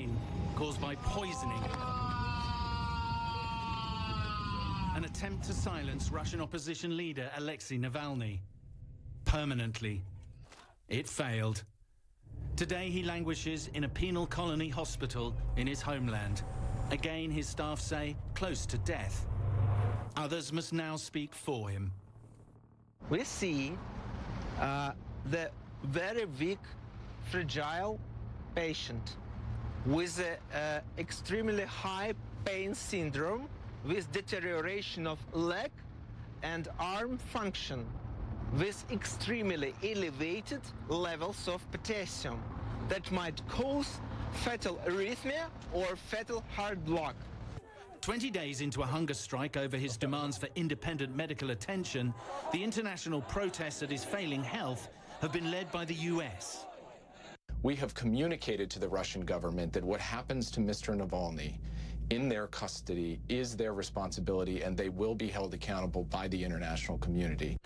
pain caused by poisoning. An attempt to silence Russian opposition leader Alexei Navalny. Permanently. It failed. Today he languishes in a penal colony hospital in his homeland. Again, his staff say, close to death. Others must now speak for him. We see the very weak, fragile patient with an extremely high pain syndrome, with deterioration of leg and arm function, with extremely elevated levels of potassium that might cause fatal arrhythmia or fatal heart block. 20 days into a hunger strike over his demands for independent medical attention, the international protests at his failing health have been led by the US. We have communicated to the Russian government that what happens to Mr. Navalny in their custody is their responsibility, and they will be held accountable by the international community.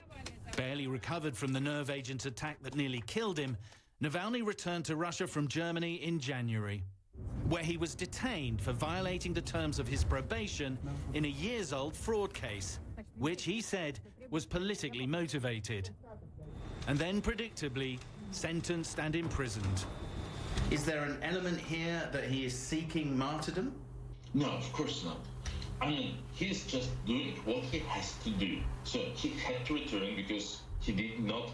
Barely recovered from the nerve agent attack that nearly killed him, Navalny returned to Russia from Germany in January, where he was detained for violating the terms of his probation in a years-old fraud case, which he said was politically motivated, and then predictably sentenced and imprisoned. Is there an element here that he is seeking martyrdom? No, of course not. I mean, he's just doing what he has to do. So he had to return because he did not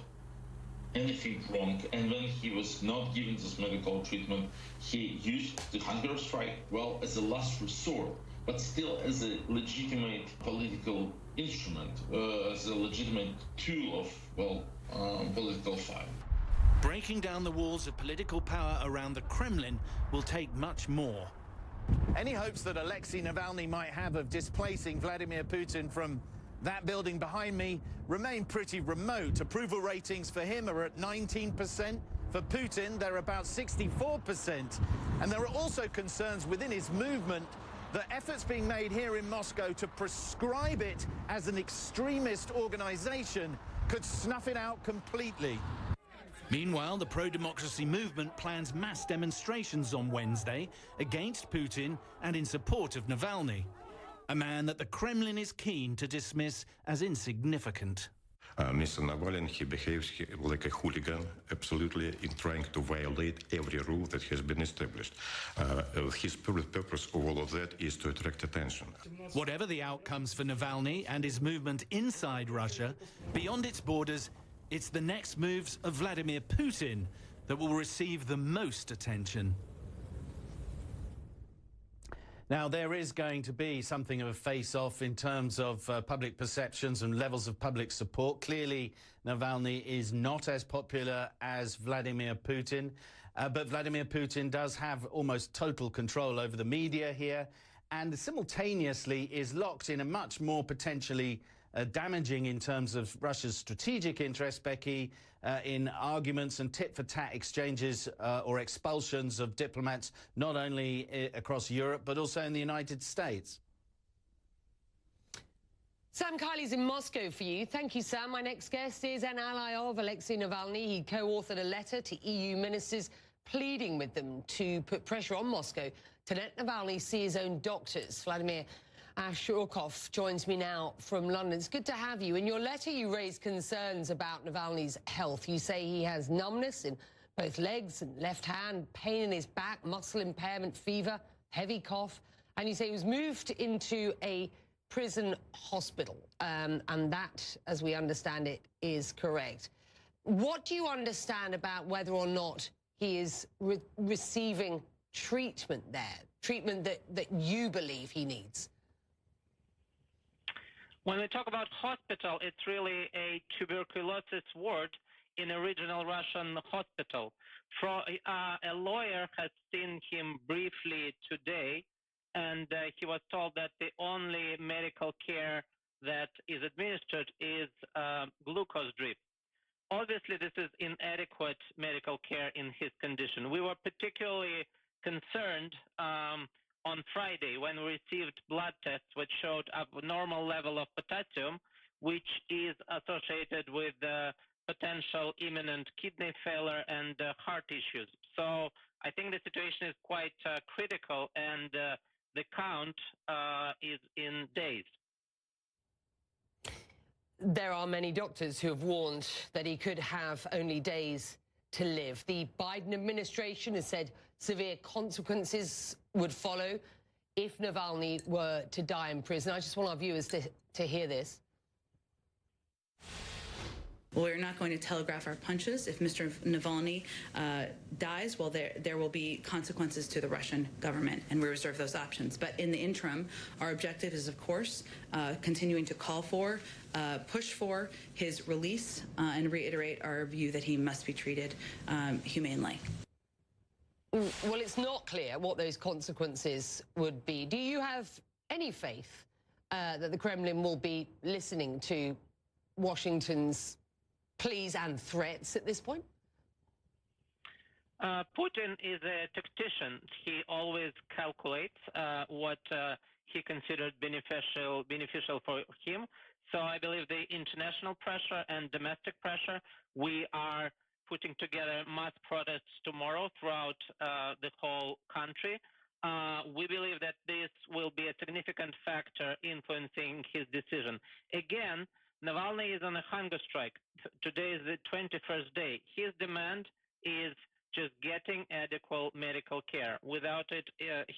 anything wrong, and when he was not given this medical treatment, he used the hunger strike, well, as a last resort, but still as a legitimate political instrument, as a legitimate tool of, well, political fight. Breaking down the walls of political power around the Kremlin will take much more. Any hopes that Alexei Navalny might have of displacing Vladimir Putin from that building behind me remain pretty remote. Approval ratings for him are at 19%. For Putin, they're about 64%. And there are also concerns within his movement that efforts being made here in Moscow to prescribe it as an extremist organization could snuff it out completely. Meanwhile, the pro-democracy movement plans mass demonstrations on Wednesday against Putin and in support of Navalny, a man that the Kremlin is keen to dismiss as insignificant. Mr. Navalny, he behaves like a hooligan, absolutely in trying to violate every rule that has been established. His purpose of all of that is to attract attention. Whatever the outcomes for Navalny and his movement inside Russia, beyond its borders, it's the next moves of Vladimir Putin that will receive the most attention. Now, there is going to be something of a face-off in terms of public perceptions and levels of public support. Clearly, Navalny is not as popular as Vladimir Putin, but Vladimir Putin does have almost total control over the media here, and simultaneously is locked in a much more potentially damaging in terms of Russia's strategic interest, Becky, in arguments and tit-for-tat exchanges or expulsions of diplomats, not only across Europe, but also in the United States. Sam Kiley's in Moscow for you. Thank you, Sam. My next guest is an ally of Alexei Navalny. He co-authored a letter to EU ministers pleading with them to put pressure on Moscow to let Navalny see his own doctors. Vladimir Ashurkov joins me now from London. It's good to have you. In your letter, you raise concerns about Navalny's health. You say he has numbness in both legs and left hand, pain in his back, muscle impairment, fever, heavy cough. And you say he was moved into a prison hospital. And that, as we understand it, is correct. What do you understand about whether or not he is receiving treatment there, treatment that you believe he needs? When we talk about hospital, it's really a tuberculosis ward in a regional Russian hospital. A lawyer has seen him briefly today, and he was told that the only medical care that is administered is glucose drip. Obviously, this is inadequate medical care in his condition. We were particularly concerned on Friday when we received blood tests which showed a normal level of potassium, which is associated with potential imminent kidney failure and heart issues. So I think the situation is quite critical, and the count is in days. There are many doctors who have warned that he could have only days to live. The Biden administration has said severe consequences would follow if Navalny were to die in prison. I just want our viewers to hear this. Well, we're not going to telegraph our punches. If Mr. Navalny dies, well, there will be consequences to the Russian government, and we reserve those options. But in the interim, our objective is, of course, continuing to call for, push for his release, and reiterate our view that he must be treated humanely. Well, it's not clear what those consequences would be. Do you have any faith that the Kremlin will be listening to Washington's pleas and threats at this point? Putin is a tactician. He always calculates what he considered beneficial for him. So I believe the international pressure and domestic pressure, we are putting together mass protests tomorrow throughout the whole country. We believe that this will be a significant factor influencing his decision. Again, Navalny is on a hunger strike. Today is the 21st day. His demand is just getting adequate medical care. Without it,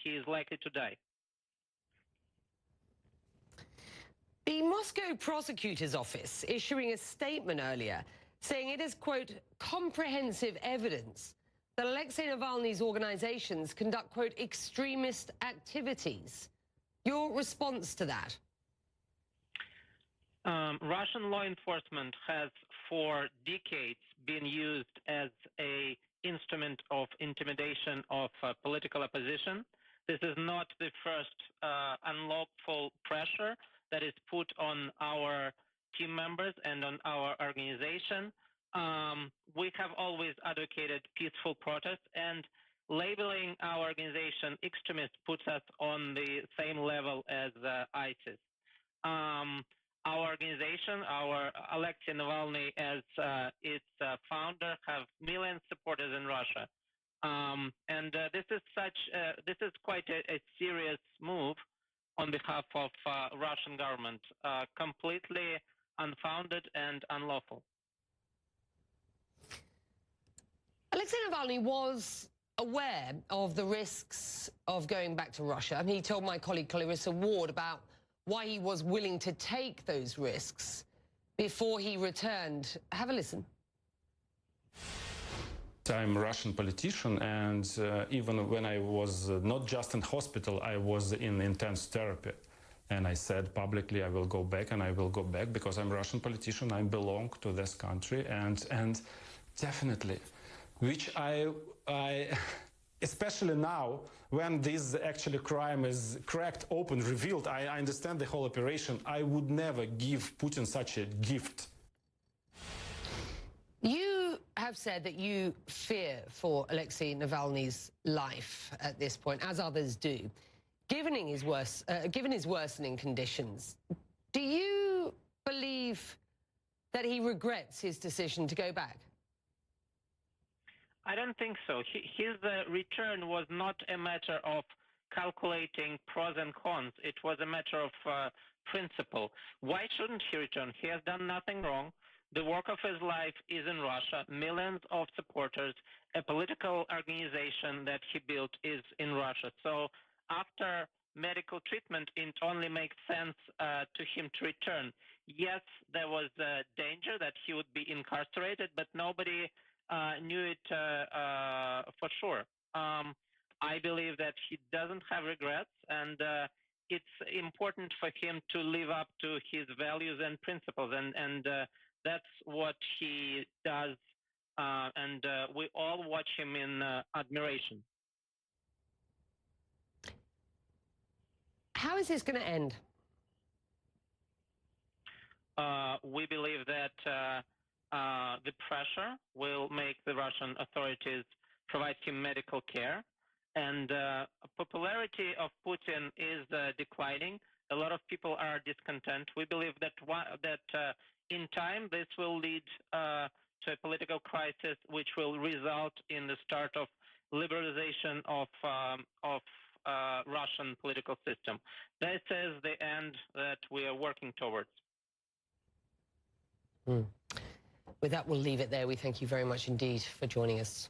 he is likely to die. The Moscow prosecutor's office issuing a statement earlier saying it is, quote, comprehensive evidence that Alexei Navalny's organizations conduct, quote, extremist activities. Your response to that? Russian law enforcement has for decades been used as an instrument of intimidation of political opposition. This is not the first unlawful pressure that is put on our team members and on our organization. We have always advocated peaceful protest, and labeling our organization extremist puts us on the same level as ISIS. Our organization, our Alexei Navalny as its founder, have millions of supporters in Russia, and this is quite a serious move on behalf of Russian government, completely unfounded and unlawful. Alexei Navalny was aware of the risks of going back to Russia. I mean, he told my colleague Clarissa Ward about why he was willing to take those risks before he returned. Have a listen. I'm a Russian politician, and even when I was not just in hospital, I was in intense therapy. And I said publicly, I will go back, and I will go back because I'm a Russian politician. I belong to this country, and definitely, which I especially now, when this actually crime is cracked open, revealed, I understand the whole operation. I would never give Putin such a gift. You have said that you fear for Alexei Navalny's life at this point, as others do. Given his worsening conditions, do you believe that he regrets his decision to go back? I don't think so. His return was not a matter of calculating pros and cons. It was a matter of principle. Why shouldn't he return? He has done nothing wrong. The work of his life is in Russia. Millions of supporters, a political organization that he built is in Russia. So after medical treatment, it only makes sense to him to return. Yes, there was a danger that he would be incarcerated, but nobody knew it for sure. I believe that he doesn't have regrets, and it's important for him to live up to his values and principles, and that's what he does, and we all watch him in admiration. How is this going to end? We believe that the pressure will make the Russian authorities provide him medical care, and popularity of Putin is declining. A lot of people are discontent. We believe that in time this will lead to a political crisis, which will result in the start of liberalization of Russian political system. This is the end that we are working towards. With that, we'll leave it there. We thank you very much indeed for joining us.